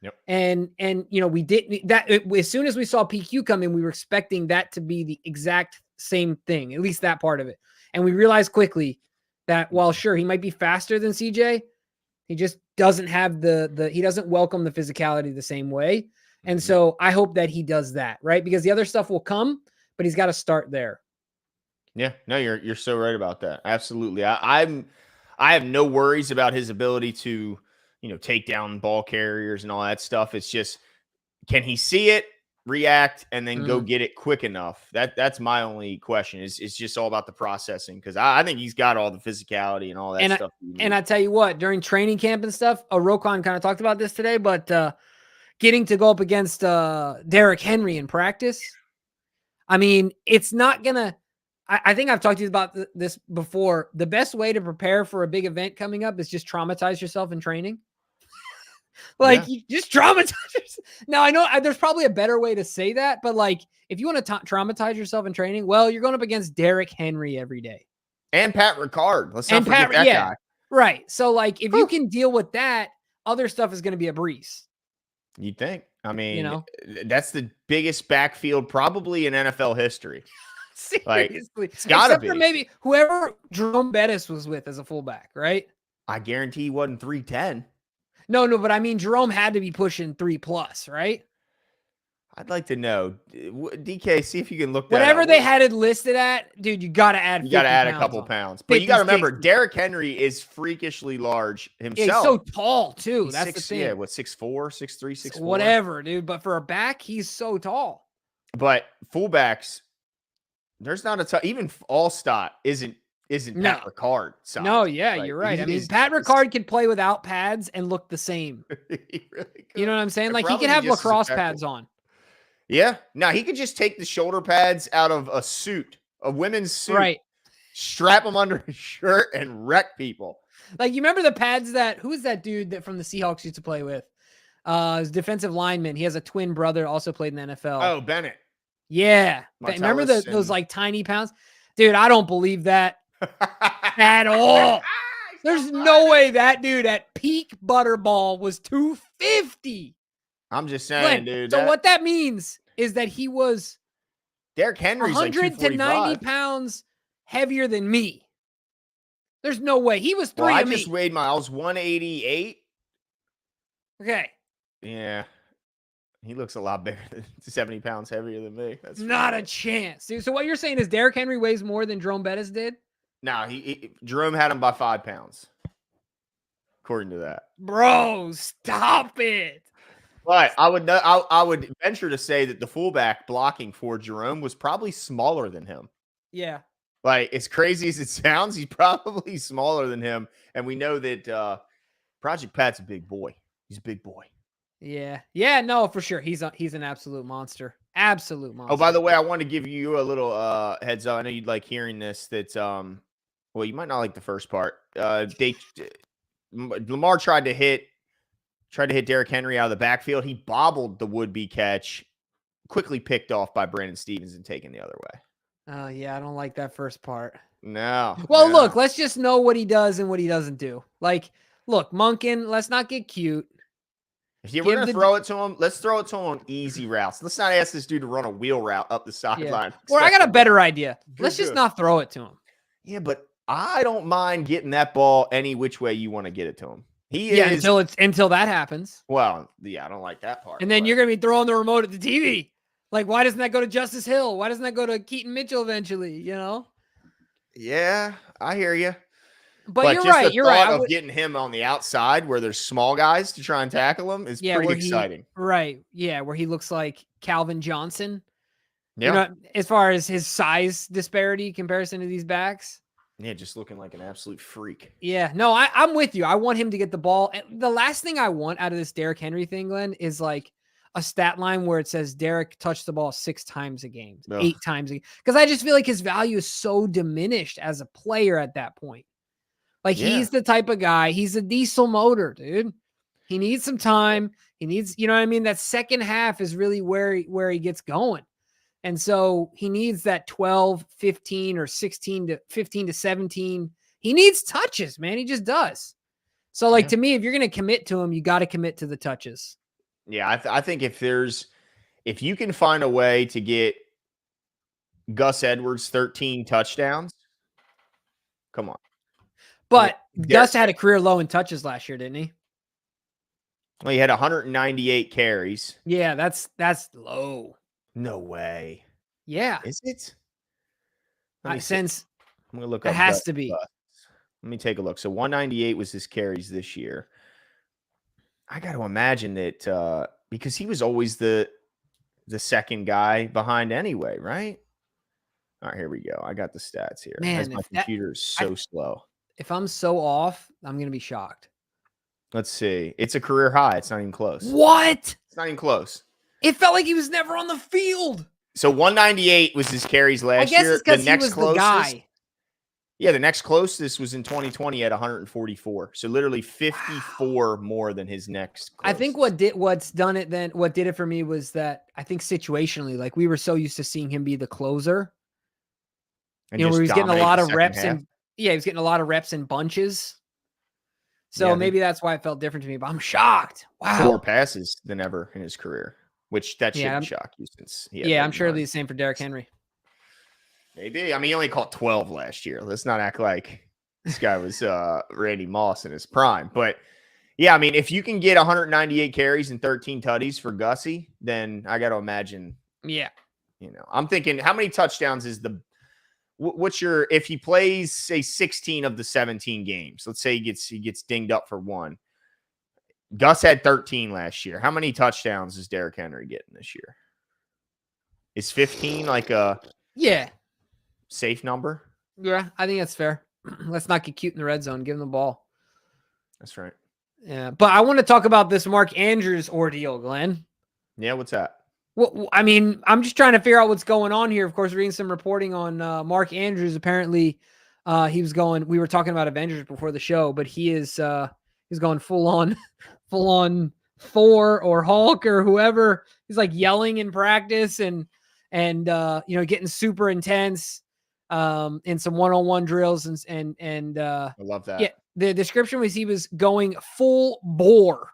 Yep. And we didn't that as soon as we saw PQ come in, we were expecting that to be the exact same thing, at least that part of it. And we realized quickly that while sure he might be faster than CJ, he just doesn't have he doesn't welcome the physicality the same way. And so I hope that he does that, right? Because the other stuff will come, but he's got to start there. Yeah, no, you're so right about that. Absolutely. I have no worries about his ability to, take down ball carriers and all that stuff. It's just, can he see it? react, and then go get it quick enough. That's my only question. It's just all about the processing, because I think he's got all the physicality and all that stuff. And I tell you what, during training camp and stuff, Roquan kind of talked about this today, but getting to go up against Derrick Henry in practice, I mean, it's not going to – I think I've talked to you about this before. The best way to prepare for a big event coming up is just traumatize yourself in training. You just traumatize yourself. Now, I know there's probably a better way to say that, but if you want to traumatize yourself in training, well, you're going up against Derrick Henry every day. And Pat Ricard. Let's not forget that guy. Right. So, if you can deal with that, other stuff is going to be a breeze. You'd think. I mean, that's the biggest backfield probably in NFL history. Seriously. It's gotta be. For maybe whoever Jerome Bettis was with as a fullback, right? I guarantee he wasn't 310. No, but I mean, Jerome had to be pushing 3+, right? I'd like to know. DK, see if you can look that Whatever up. they had it listed at, dude, you got to add. You got to add a couple pounds. But you got to remember, Derrick Henry is freakishly large himself. Yeah, he's so tall too. That's the thing. Yeah, what, 6'4", 6'3", 6'4"? Whatever, dude. But for a back, he's so tall. But fullbacks, there's not a ton. Even Allstott isn't Pat Ricard size. No, yeah, you're right. I mean, Pat Ricard could play without pads and look the same. He really could. You know what I'm saying? He could have lacrosse pads on. Yeah. Now, he could just take the shoulder pads out of a suit, a women's suit. Right. Strap them under his shirt and wreck people. You remember the pads who is that dude that from the Seahawks used to play with? His defensive lineman. He has a twin brother, also played in the NFL. Oh, Bennett. Yeah. Remember those tiny pounds? Dude, I don't believe that at all. There's no way that dude at peak Butterball was 250. I'm just saying, dude. So what that means is that he was Derrick Henry's 100 to 90 pounds heavier than me. There's no way. He was 3 I of me. just weighed I was 188. Okay. Yeah. He looks a lot bigger than 70 pounds heavier than me. That's not a chance, dude. So what you're saying is Derrick Henry weighs more than Jerome Bettis did? No, Jerome had him by 5 pounds. According to that. Bro, stop it. But I would venture to say that the fullback blocking for Jerome was probably smaller than him. Yeah. As crazy as it sounds, he's probably smaller than him. And we know that Project Pat's a big boy. He's a big boy. Yeah. Yeah, no, for sure. He's an absolute monster. Absolute monster. Oh, by the way, I want to give you a little heads up. I know you'd like hearing this. That well, you might not like the first part. Lamar tried to hit Derrick Henry out of the backfield. He bobbled the would-be catch, quickly picked off by Brandon Stevens and taken the other way. Oh, yeah, I don't like that first part. No. Well, look, let's just know what he does and what he doesn't do. Look, Monken, let's not get cute. If you were going to throw it to him, let's throw it to him on easy routes. Let's not ask this dude to run a wheel route up the sideline. Yeah. Or I got a better idea. Let's just not throw it to him. Yeah, but I don't mind getting that ball any which way you want to get it to him. Until that happens. Well, yeah, I don't like that part. And then you're going to be throwing the remote at the TV. Why doesn't that go to Justice Hill? Why doesn't that go to Keaton Mitchell eventually, Yeah, I hear you. But you're right. You're right. Of getting him on the outside where there's small guys to try and tackle him is pretty exciting. Right. Yeah, where he looks like Calvin Johnson. Yeah. As far as his size disparity comparison to these backs. Yeah, just looking like an absolute freak. Yeah. No, I'm with you. I want him to get the ball. And the last thing I want out of this Derrick Henry thing, Glenn, is a stat line where it says Derrick touched the ball 6 times a game, 8 times a game. Because I just feel like his value is so diminished as a player at that point. He's the type of guy, he's a diesel motor, dude. He needs some time. He needs, you know what I mean? That second half is really where he gets going. And so he needs that 12, 15, or 16 to 15 to 17. He needs touches, man. He just does. So to me, if you're going to commit to him, you got to commit to the touches. Yeah. I think if you can find a way to get Gus Edwards 13 touchdowns, come on. But Gus had a career low in touches last year, didn't he? Well, he had 198 carries. Yeah, that's low. No way. Yeah. Is it? I'm going to look up. It has to be. Let me take a look. So 198 was his carries this year. I got to imagine that because he was always the the second guy behind anyway, right? All right, here we go. I got the stats here. Man, As my computer is so slow. If I'm so off, I'm going to be shocked. Let's see. It's a career high. It's not even close. What? It's not even close. It felt like he was never on the field. So 198 was his carries last year. I guess it's because he was the guy. Yeah, the next closest was in 2020 at 144. So literally 54 more than his next closest. I think what did it for me was that I think situationally, like we were so used to seeing him be the closer. And where he's getting a lot of reps half. he was getting a lot of reps in bunches. So maybe that's why it felt different to me, but I'm shocked. Wow. More passes than ever in his career, which that shouldn't shock you since I'm sure it'll be the same for Derrick Henry. Maybe. I mean, he only caught 12 last year. Let's not act like this guy was Randy Moss in his prime. But yeah, I mean, if you can get 198 carries and 13 tutties for Gussie, then I got to imagine. Yeah. I'm thinking, how many touchdowns is if he plays, say, 16 of the 17 games, let's say he gets dinged up for one. Gus had 13 last year. How many touchdowns is Derrick Henry getting this year? Is 15 like a safe number? Yeah, I think that's fair. Let's not get cute in the red zone. Give him the ball. That's right. Yeah, but I want to talk about this Mark Andrews ordeal, Glenn. Yeah, what's that? Well, I mean, I'm just trying to figure out what's going on here. Of course, reading some reporting on Mark Andrews. Apparently, he was going. We were talking about Avengers before the show, but he's going full on Thor or Hulk or whoever. He's like yelling in practice and getting super intense in some one-on-one drills and I love that. Yeah, the description was he was going full bore.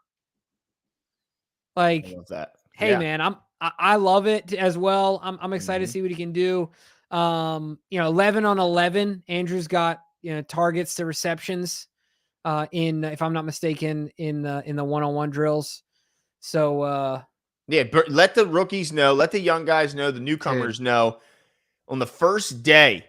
Like, I love that. Hey man, I love it as well. I'm excited to see what he can do. 11 on 11. Andrews got targets to receptions in, if I'm not mistaken, in the one-on-one drills. So but let the rookies know, let the young guys know, the newcomers know on the first day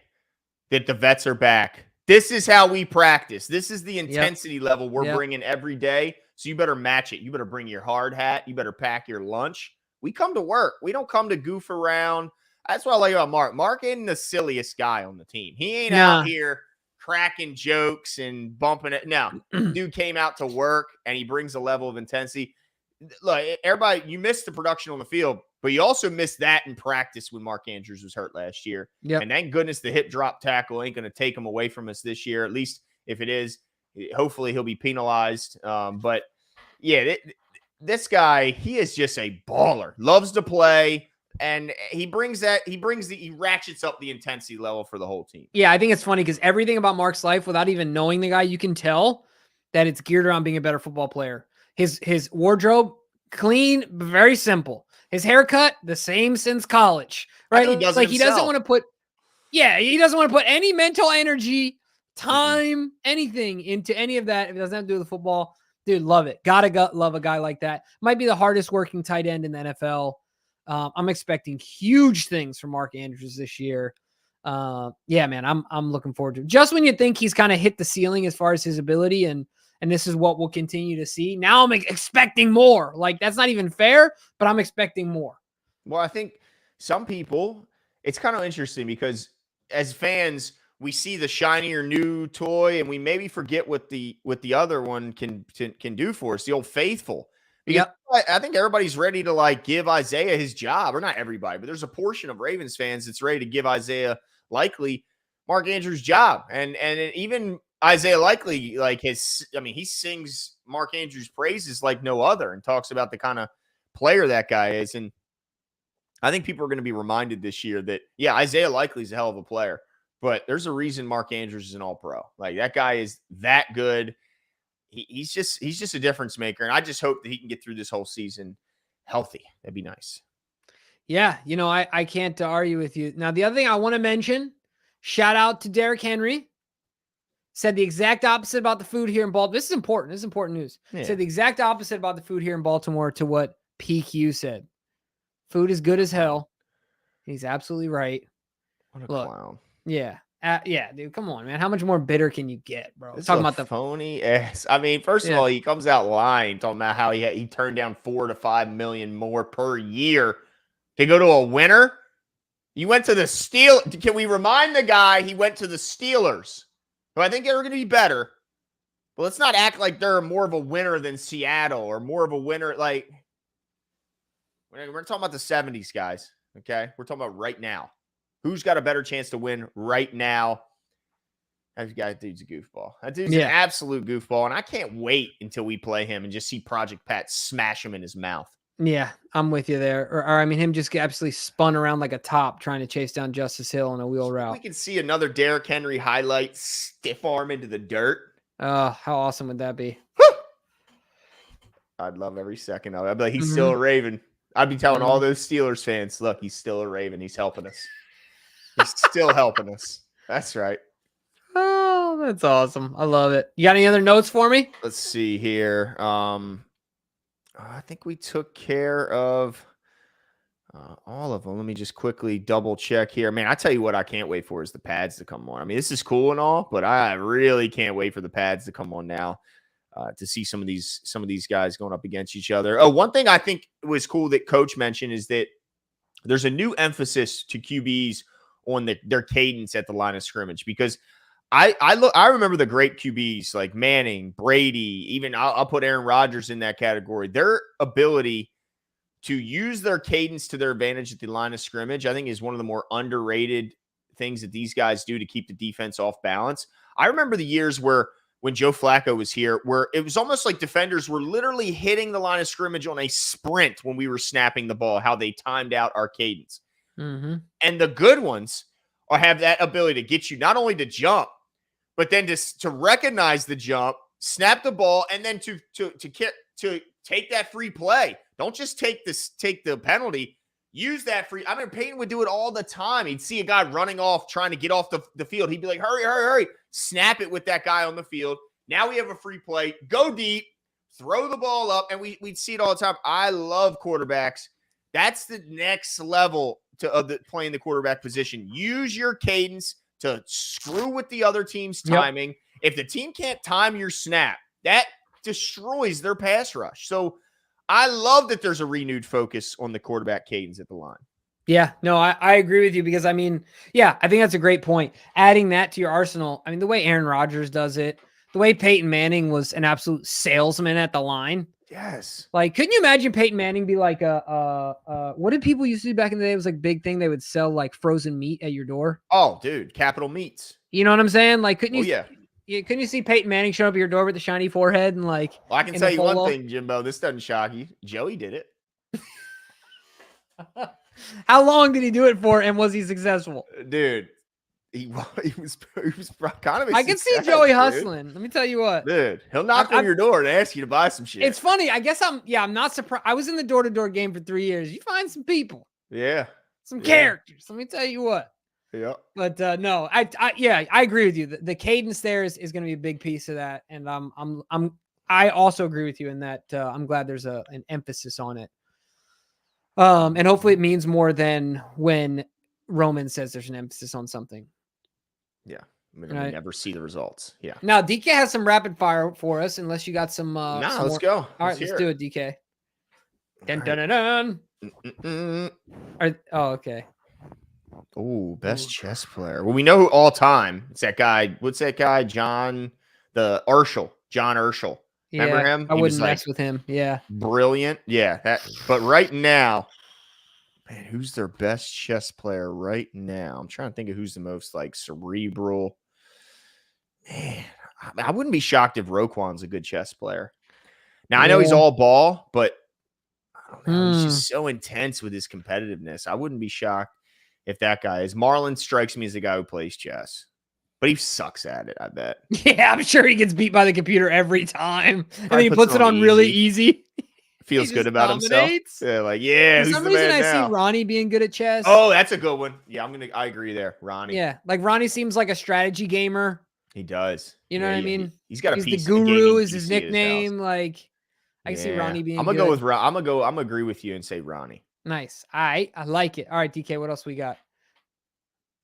that the vets are back. This is how we practice. This is the intensity level we're bringing every day. So you better match it. You better bring your hard hat. You better pack your lunch. We come to work. We don't come to goof around. That's what I like about Mark. Mark ain't the silliest guy on the team. He ain't out here cracking jokes and bumping it. No, dude came out to work and he brings a level of intensity. Look, everybody, you missed the production on the field, but you also missed that in practice when Mark Andrews was hurt last year. Yep. And thank goodness the hip drop tackle ain't going to take him away from us this year. At least if it is, hopefully he'll be penalized. But yeah, this guy, he is just a baller, loves to play. And he ratchets up the intensity level for the whole team. Yeah, I think it's funny because everything about Mark's life, without even knowing the guy, you can tell that it's geared around being a better football player. His wardrobe, clean, but very simple. His haircut, the same since college, right? He doesn't want to put any mental energy, time, anything into any of that. If it doesn't have to do with football, dude, love it. Love a guy like that. Might be the hardest working tight end in the NFL. I'm expecting huge things from Mark Andrews this year. Yeah, man, I'm looking forward to it. Just when you think he's kind of hit the ceiling as far as his ability and this is what we'll continue to see. Now I'm expecting more. Like, that's not even fair, but I'm expecting more. Well, I think some people, it's kind of interesting because as fans, we see the shinier new toy and we maybe forget what the other one can do for us, the old faithful. Because I think everybody's ready to give Isaiah his job, or not everybody, but there's a portion of Ravens fans that's ready to give Isaiah Likely Mark Andrews' job. And even Isaiah Likely, he sings Mark Andrews' praises like no other and talks about the kind of player that guy is. And I think people are going to be reminded this year that, Isaiah Likely's a hell of a player, but there's a reason Mark Andrews is an all-pro. Like, that guy is that good. He's just a difference maker. And I just hope that he can get through this whole season healthy. That'd be nice. Yeah. I can't argue with you. Now, the other thing I want to mention, shout out to Derrick Henry. Said the exact opposite about the food here in Baltimore. This is important. This is important news. Yeah. Said the exact opposite about the food here in Baltimore to what PQ said. Food is good as hell. He's absolutely right. What a clown. Yeah. Dude, come on, man. How much more bitter can you get, bro? Talking about the phony ass. I mean, first of all, he comes out lying, talking about how he turned down $4 to $5 million more per year to go to a winner. You went to the Steelers. Can we remind the guy he went to the Steelers, who I think they're going to be better. But let's not act like they're more of a winner than Seattle or more of a winner. Like, we're talking about the 70s, guys. Okay? We're talking about right now. Who's got a better chance to win right now? That dude's a goofball. That dude's an absolute goofball, and I can't wait until we play him and just see Project Pat smash him in his mouth. Yeah, I'm with you there. Or I mean, him just get absolutely spun around like a top trying to chase down Justice Hill on a wheel route. We can see another Derrick Henry highlight, stiff arm into the dirt. Oh, how awesome would that be? Woo! I'd love every second of it. I'd be like, he's still a Raven. I'd be telling all those Steelers fans, look, he's still a Raven. He's helping us. He's still helping us. That's right. Oh, that's awesome. I love it. You got any other notes for me? Let's see here. I think we took care of all of them. Let me just quickly double check here. Man, I tell you what I can't wait for is the pads to come on. I mean, this is cool and all, but I really can't wait for the pads to come on now to see some of these guys going up against each other. Oh, one thing I think was cool that Coach mentioned is that there's a new emphasis to QBs on their cadence at the line of scrimmage, because I remember the great QBs like Manning, Brady, even I'll put Aaron Rodgers in that category. Their ability to use their cadence to their advantage at the line of scrimmage, I think, is one of the more underrated things that these guys do to keep the defense off balance. I remember the years when Joe Flacco was here, where it was almost like defenders were literally hitting the line of scrimmage on a sprint when we were snapping the ball, how they timed out our cadence. Mm-hmm. And the good ones have that ability to get you not only to jump, but then to recognize the jump, snap the ball, and then to take that free play. Don't just take the penalty. Use that free. I mean, Peyton would do it all the time. He'd see a guy running off, trying to get off the field. He'd be like, hurry, hurry, hurry. Snap it with that guy on the field. Now we have a free play. Go deep. Throw the ball up. And we'd see it all the time. I love quarterbacks. That's the next level of playing the quarterback position. Use your cadence to screw with the other team's timing. Yep. If the team can't time your snap, that destroys their pass rush. So I love that there's a renewed focus on the quarterback cadence at the line. Yeah, no, I agree with you, because I mean, yeah, I think that's a great point. Adding that to your arsenal. I mean, the way Aaron Rodgers does it, the way Peyton Manning was an absolute salesman at the line. Yes. Like, couldn't you imagine Peyton Manning be like what did people used to do back in the day? It was like a big thing. They would sell like frozen meat at your door. Oh, dude, Capital Meats. You know what I'm saying? Like, couldn't you? Oh, yeah. Couldn't you see Peyton Manning show up at your door with the shiny forehead and like? Well, I can tell you one thing, Jimbo. This doesn't shock you. Joey did it. How long did he do it for, and was he successful? Dude, he was kind of. I can see Joey hustling. Let me tell you what, dude. He'll knock on your door and ask you to buy some shit. It's funny. I guess I'm not surprised. I was in the door-to-door game for 3 years. You find some people. Yeah. Some characters. Let me tell you what. Yeah. But no, I agree with you. The cadence there is going to be a big piece of that, and I also agree with you in that. I'm glad there's an emphasis on it. And hopefully it means more than when Roman says there's an emphasis on something. Yeah. We never see the results. Yeah. Now, DK has some rapid fire for us, unless you got some. Let's go. All right, let's do it, DK. Dun, dun, dun, dun. Oh, okay. Oh, best chess player. Well, we know who all time. It's that guy. What's that guy? John Urschel. Remember him? I wouldn't mess with him. Yeah. Brilliant. Yeah. But right now, man, who's their best chess player right now? I'm trying to think of who's the most like cerebral. Man, I wouldn't be shocked if Roquan's a good chess player. Now, I know he's all ball, but I don't know. He's just so intense with his competitiveness. I wouldn't be shocked if that guy is. Marlon strikes me as a guy who plays chess, but he sucks at it, I bet. Yeah, I'm sure he gets beat by the computer every time. And then he puts it on really easy. Feels good about himself. Yeah, like, yeah. For some reason, I see Ronnie being good at chess. Oh, that's a good one. Yeah, I agree there. Ronnie. Yeah, like Ronnie seems like a strategy gamer. He does. You know what I mean? He's got a piece. The Guru is his nickname. Like, I can see Ronnie being. I'm gonna go with I'm gonna agree with you and say Ronnie. Nice. I like it. All right, DK. What else we got?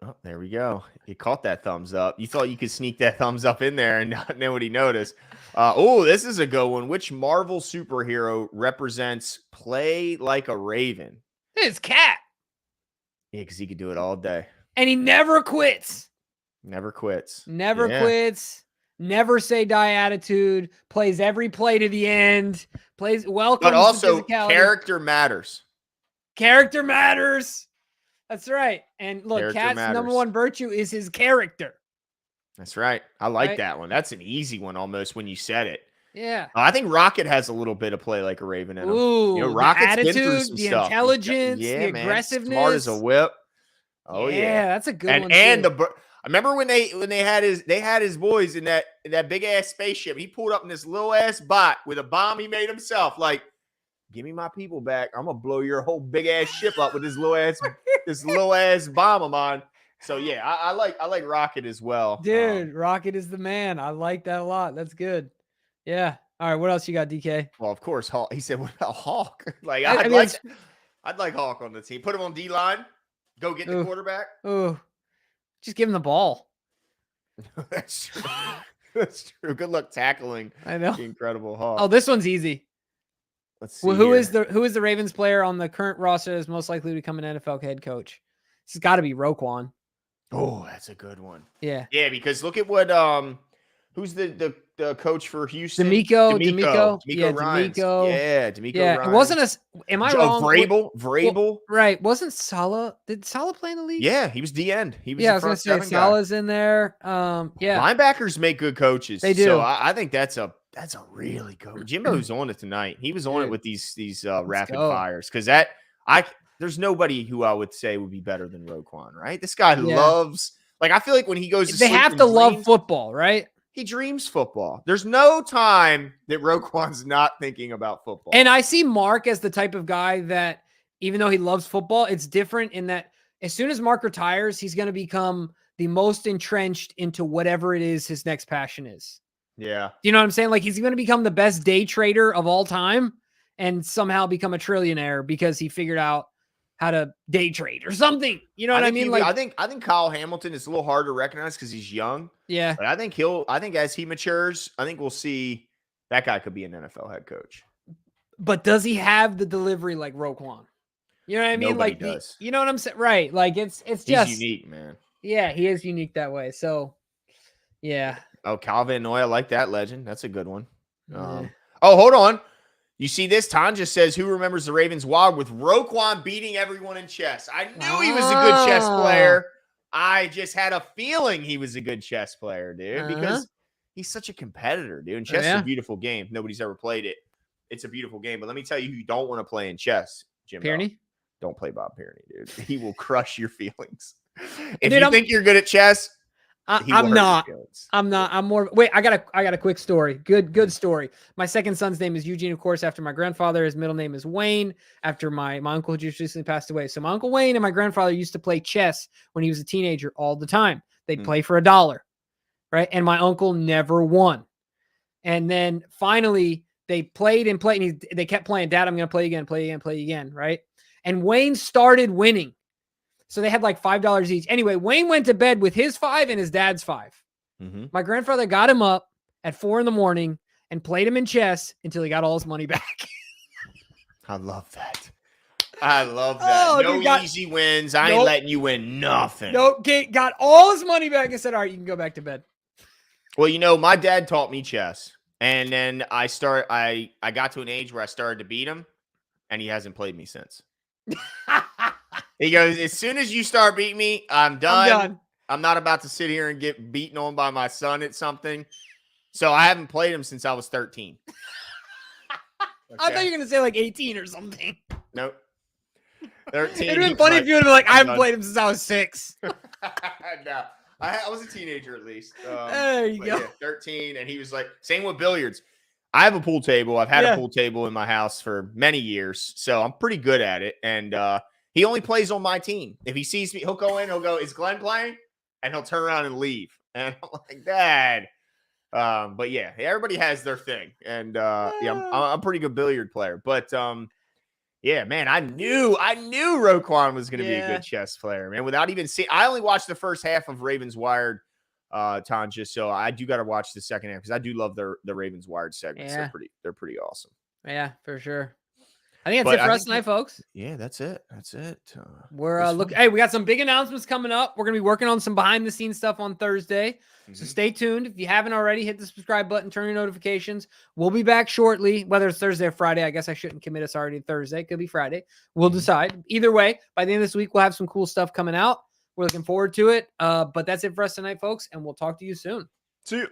Oh, there we go. He caught that thumbs up. You thought you could sneak that thumbs up in there and not know what he noticed. This is a good one. Which Marvel superhero represents play like a Raven? It's Cat. Yeah, because he could do it all day. And he never quits. Never quits. Never quits. Never say die attitude. Plays every play to the end. Welcomes But also, the physicality. character matters. Character matters. That's right. And look, Cat's number one virtue is his character. That's right. I like that one. That's an easy one almost when you said it. Yeah. I think Rocket has a little bit of play like a Raven in him. Ooh, Rocket's the attitude, been through some the stuff. intelligence, the aggressiveness. Smart as a whip. Oh yeah, that's a good one. And I remember when they had his boys in that big ass spaceship. He pulled up in this little ass bot with a bomb he made himself. Like, give me my people back. I'm gonna blow your whole big ass ship up with this little ass bomb of mine. So yeah, I like Rocket as well. Dude, Rocket is the man. I like that a lot. That's good. Yeah. All right. What else you got, DK? Well, of course, Hawk. He said, "What about Hawk?" Like I'd like Hawk on the team. Put him on D line. Go get the quarterback. Oh, just give him the ball. That's true. That's true. Good luck tackling. I know. The incredible Hawk. Oh, this one's easy. Let's see. Well, who is the Ravens player on the current roster that's most likely to become an NFL head coach? It's got to be Roquan. Oh, that's a good one. Yeah. Yeah, because look at what who's the coach for Houston? DeMeco. Yeah, DeMeco. Yeah. It wasn't am I wrong? Vrabel. Right. Wasn't Saleh? Did Saleh play in the league? Yeah, he was the end. He was I was going to say Saleh's in there. Yeah. Linebackers make good coaches. They do. So I think that's a really good. Jimbo's on it tonight. He was on it with these rapid fires because there's nobody who I would say would be better than Roquan, right? This guy loves, like, I feel like when he goes to sleep, they have to love football, right? He dreams football. There's no time that Roquan's not thinking about football. And I see Mark as the type of guy that, even though he loves football, it's different in that as soon as Mark retires, he's going to become the most entrenched into whatever it is his next passion is. Yeah. Do you know what I'm saying? Like, he's going to become the best day trader of all time and somehow become a trillionaire because he figured out how to day trade or something. You know what I mean? I think Kyle Hamilton is a little hard to recognize because he's young. Yeah. But I think as he matures, I think we'll see that guy could be an NFL head coach. But does he have the delivery like Roquan? You know what I mean? Nobody does. You know what I'm saying? Right. Like he's just unique, man. Yeah, he is unique that way. So yeah. Oh, Calvin Noy, I like that legend. That's a good one. Oh, hold on. You see this? Tanja says, who remembers the Ravens wild with Roquan beating everyone in chess? I knew he was a good chess player. I just had a feeling he was a good chess player, dude, because he's such a competitor, dude. And chess is a beautiful game. Nobody's ever played it. It's a beautiful game. But let me tell you who you don't want to play in chess, Jimbo. Pearney? Don't play Bob Pearney, dude. He will crush your feelings. If you think you're good at chess, I'm not. I'm more. Wait, I got a quick story. Good story. My second son's name is Eugene, of course, after my grandfather. His middle name is Wayne, after my uncle who just recently passed away. So my Uncle Wayne and my grandfather used to play chess when he was a teenager all the time. They'd play for $1, right? And my uncle never won. And then finally they played and played, and they kept playing. Dad, I'm going to play again, right? And Wayne started winning. So they had like $5 each. Anyway, Wayne went to bed with his 5 and his dad's 5. Mm-hmm. My grandfather got him up at 4 a.m. and played him in chess until he got all his money back. I love that. Oh, no easy wins. I ain't letting you win nothing. Nope. Got all his money back and said, all right, you can go back to bed. Well, my dad taught me chess. And then I got to an age where I started to beat him, and he hasn't played me since. He goes, as soon as you start beating me, I'm done. I'm not about to sit here and get beaten on by my son at something. So I haven't played him since I was 13. Okay. I thought you were going to say like 18 or something. Nope. 13. It would have been funny if you would have been like, I haven't played him since I was 6. No. I was a teenager at least. There you go. Yeah, 13. And he was like, same with billiards. I have a pool table. I've had a pool table in my house for many years. So I'm pretty good at it. And he only plays on my team. If he sees me, he'll go in, he'll go, is Glenn playing? And he'll turn around and leave. And I'm like, Dad. But yeah, everybody has their thing. And I'm a pretty good billiard player. But yeah, man, I knew Roquan was going to be a good chess player, man. Without even seeing, I only watched the first half of Ravens Wired, Tanja. So I do got to watch the second half because I do love the Ravens Wired segments. Yeah. They're pretty awesome. Yeah, for sure. I think that's it for us tonight, folks. Yeah, that's it. That's it. We're hey, we got some big announcements coming up. We're gonna be working on some behind the scenes stuff on Thursday. So stay tuned. If you haven't already, hit the subscribe button, turn your notifications. We'll be back shortly, whether it's Thursday or Friday. I guess I shouldn't commit us already Thursday. It could be Friday. We'll decide. Either way, by the end of this week, we'll have some cool stuff coming out. We're looking forward to it. But that's it for us tonight, folks, and we'll talk to you soon. See you.